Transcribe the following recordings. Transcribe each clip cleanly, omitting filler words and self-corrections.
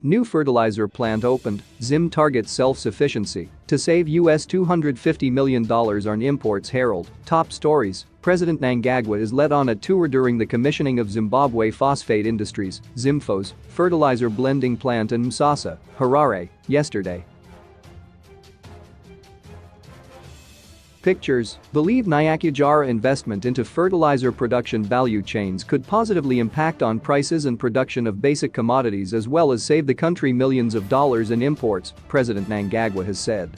New fertilizer plant opened, Zim targets self-sufficiency to save US $250 million on imports. Herald, top stories. President Mnangagwa is led on a tour during the commissioning of Zimbabwe Phosphate Industries, Zimfo's, fertilizer blending plant in Msasa, Harare, yesterday. Pictures believe Nyakujara investment into fertilizer production value chains could positively impact on prices and production of basic commodities as well as save the country millions of dollars in imports, President Mnangagwa has said.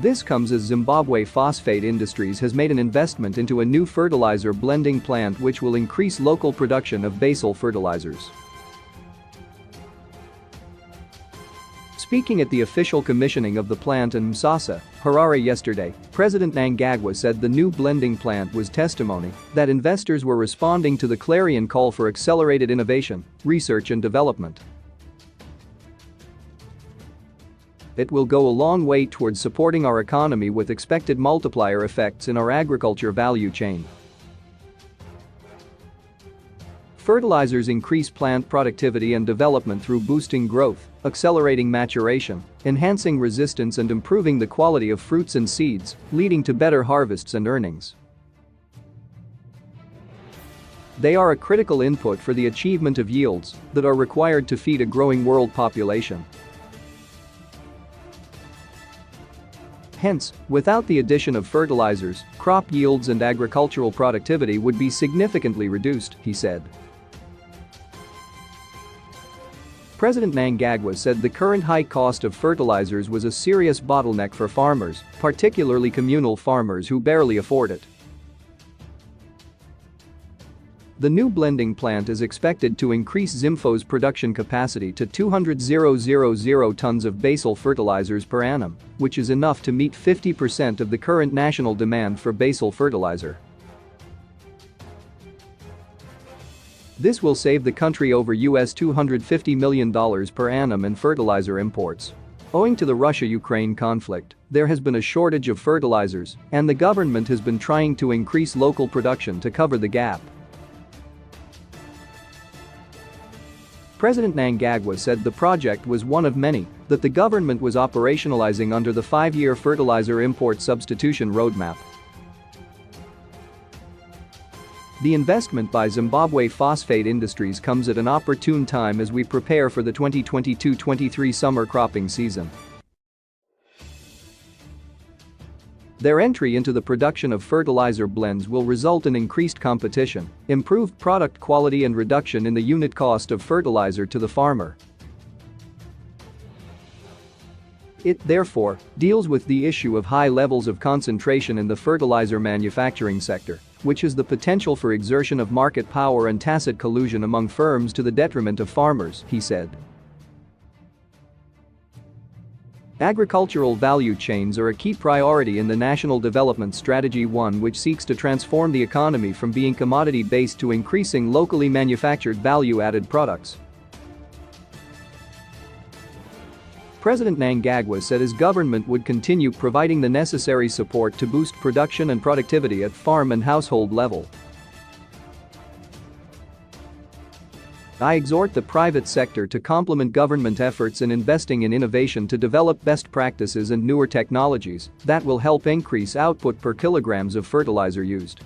This comes as Zimbabwe Phosphate Industries has made an investment into a new fertilizer blending plant which will increase local production of basal fertilizers. Speaking at the official commissioning of the plant in Msasa, Harare yesterday, President Mnangagwa said the new blending plant was testimony that investors were responding to the clarion call for accelerated innovation, research and development. It will go a long way towards supporting our economy with expected multiplier effects in our agriculture value chain. Fertilizers increase plant productivity and development through boosting growth, accelerating maturation, enhancing resistance and improving the quality of fruits and seeds, leading to better harvests and earnings. They are a critical input for the achievement of yields that are required to feed a growing world population. Hence, without the addition of fertilizers, crop yields and agricultural productivity would be significantly reduced, he said. President Mnangagwa said the current high cost of fertilizers was a serious bottleneck for farmers, particularly communal farmers who barely afford it. The new blending plant is expected to increase Zimfo's production capacity to 200,000 tons of basal fertilizers per annum, which is enough to meet 50% of the current national demand for basal fertilizer. This will save the country over US $250 million per annum in fertilizer imports. Owing to the Russia-Ukraine conflict, there has been a shortage of fertilizers, and the government has been trying to increase local production to cover the gap. President Mnangagwa said the project was one of many that the government was operationalizing under the 5-year fertilizer import substitution roadmap. The investment by Zimbabwe Phosphate Industries comes at an opportune time as we prepare for the 2022-23 summer cropping season. Their entry into the production of fertilizer blends will result in increased competition, improved product quality and reduction in the unit cost of fertilizer to the farmer. It, therefore, deals with the issue of high levels of concentration in the fertilizer manufacturing sector, which has the potential for exertion of market power and tacit collusion among firms to the detriment of farmers, he said. Agricultural value chains are a key priority in the National Development Strategy 1, which seeks to transform the economy from being commodity-based to increasing locally manufactured value-added products. President Mnangagwa said his government would continue providing the necessary support to boost production and productivity at farm and household level. I exhort the private sector to complement government efforts in investing in innovation to develop best practices and newer technologies that will help increase output per kilograms of fertilizer used.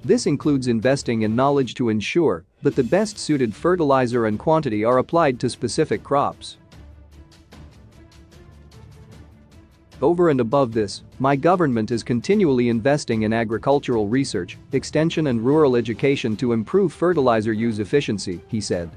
This includes investing in knowledge to ensure that the best suited fertilizer and quantity are applied to specific crops. Over and above this, my government is continually investing in agricultural research, extension and rural education to improve fertilizer use efficiency, he said.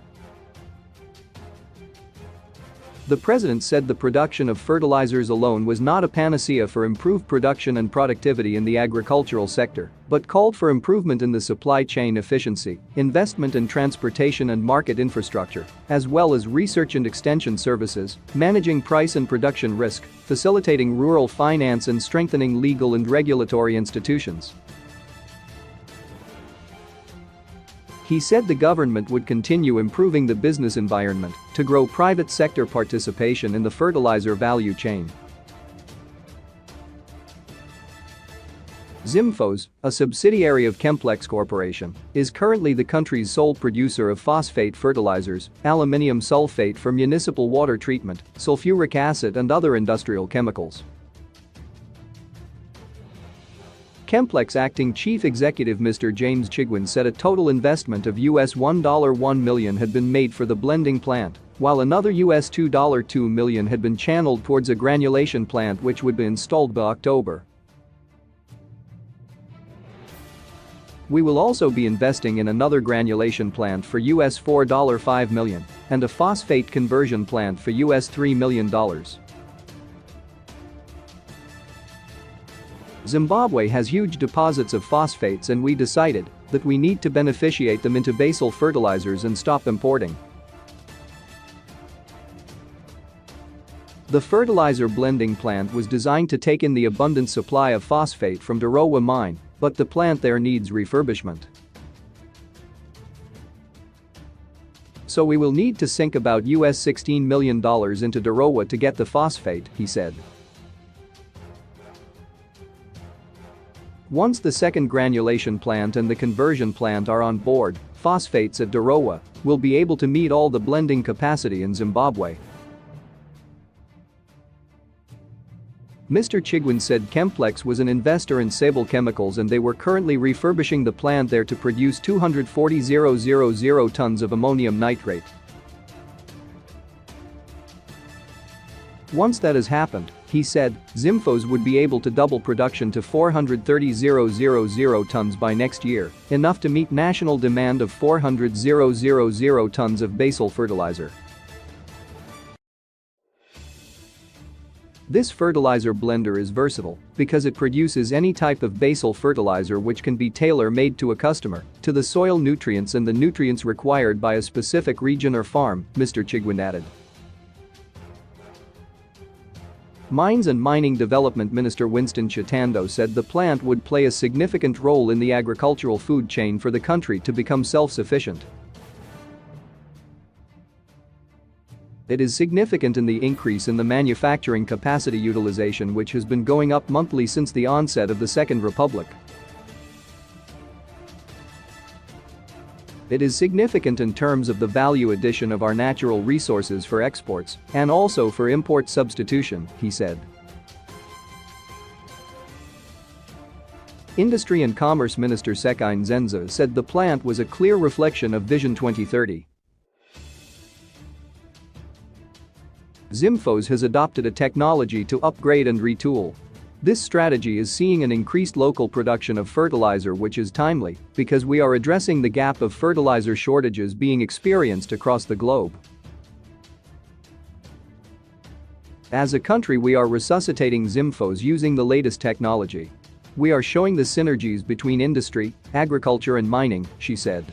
The president said the production of fertilizers alone was not a panacea for improved production and productivity in the agricultural sector, but called for improvement in the supply chain efficiency, investment in transportation and market infrastructure, as well as research and extension services, managing price and production risk, facilitating rural finance and strengthening legal and regulatory institutions. He said the government would continue improving the business environment to grow private sector participation in the fertilizer value chain. Zimphos, a subsidiary of Chemplex Corporation, is currently the country's sole producer of phosphate fertilizers, aluminium sulfate for municipal water treatment, sulfuric acid and other industrial chemicals. Chemplex acting chief executive Mr. James Chigwin said a total investment of $1 million had been made for the blending plant, while another $2 million had been channeled towards a granulation plant which would be installed by October. We will also be investing in another granulation plant for $4.5 million and a phosphate conversion plant for $3 million. Zimbabwe has huge deposits of phosphates and we decided that we need to beneficiate them into basal fertilizers and stop importing. The fertilizer blending plant was designed to take in the abundant supply of phosphate from Dorowa mine, but the plant there needs refurbishment. So we will need to sink about $16 million into Dorowa to get the phosphate, he said. Once the second granulation plant and the conversion plant are on board, phosphates at Dorowa will be able to meet all the blending capacity in Zimbabwe. Mr. Chigwin said Chemplex was an investor in Sable Chemicals and they were currently refurbishing the plant there to produce 240,000 tons of ammonium nitrate. Once that has happened, he said, Zimphos would be able to double production to 430,000 tons by next year, enough to meet national demand of 400,000 tons of basal fertilizer. This fertilizer blender is versatile because it produces any type of basal fertilizer which can be tailor-made to a customer, to the soil nutrients and the nutrients required by a specific region or farm, Mr. Chigwin added. Mines and Mining Development Minister Winston Chitando said the plant would play a significant role in the agricultural food chain for the country to become self-sufficient. It is significant in the increase in the manufacturing capacity utilization which has been going up monthly since the onset of the Second Republic. It is significant in terms of the value addition of our natural resources for exports and also for import substitution, he said. Industry and Commerce Minister Sekine Zenza said the plant was a clear reflection of Vision 2030. Zimphos has adopted a technology to upgrade and retool. This strategy is seeing an increased local production of fertilizer which is timely because we are addressing the gap of fertilizer shortages being experienced across the globe. As a country we are resuscitating Zimphos using the latest technology. We are showing the synergies between industry, agriculture and mining, she said.